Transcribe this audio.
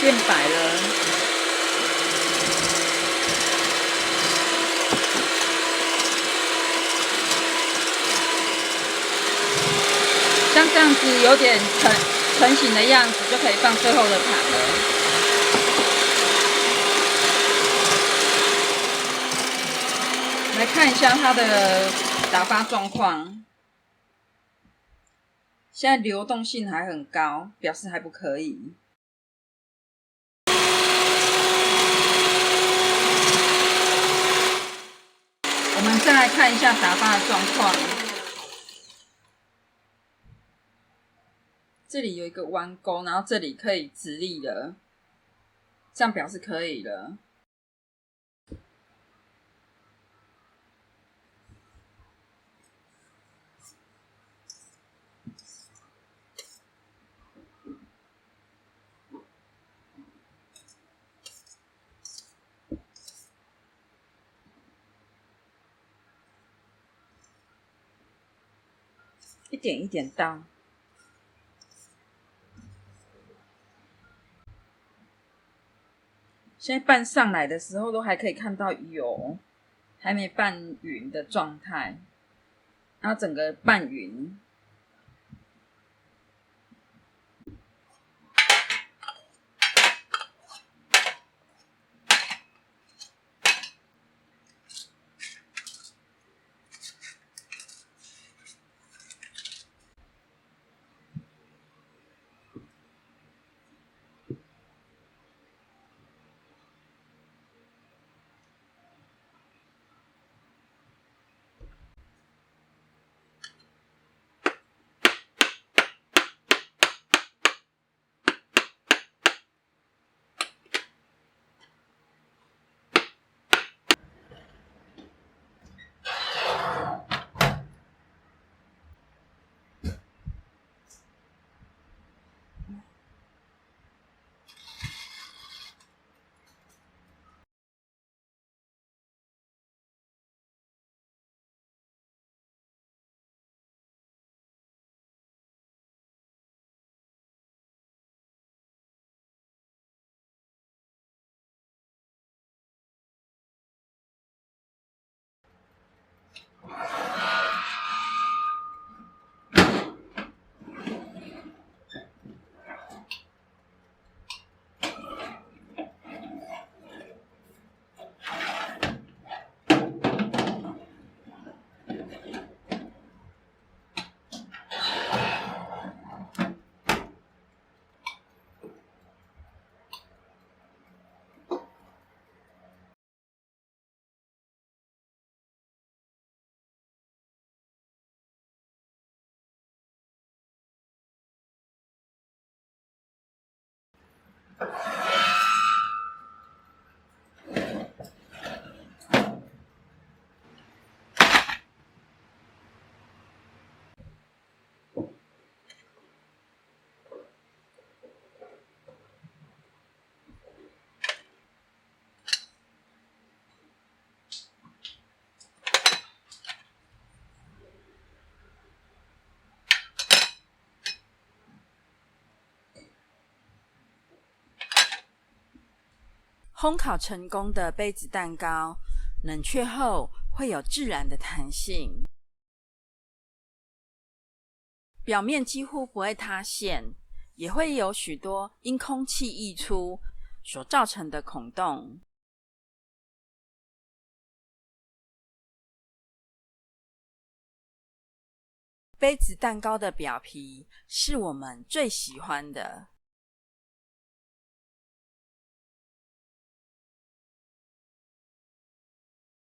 变白了。像这样子有点成型的样子，就可以放最后的糖了。来看一下它的打发状况，现在流动性还很高，表示还不可以。我们再来看一下打发的状况，这里有一个弯钩，然后这里可以直立了，这样表示可以了。一点一点倒。现在拌上来的时候，都还可以看到油还没拌匀的状态，然后整个拌匀。烘烤成功的杯子蛋糕，冷却后会有自然的弹性，表面几乎不会塌陷，也会有许多因空气溢出所造成的孔洞。杯子蛋糕的表皮是我们最喜欢的，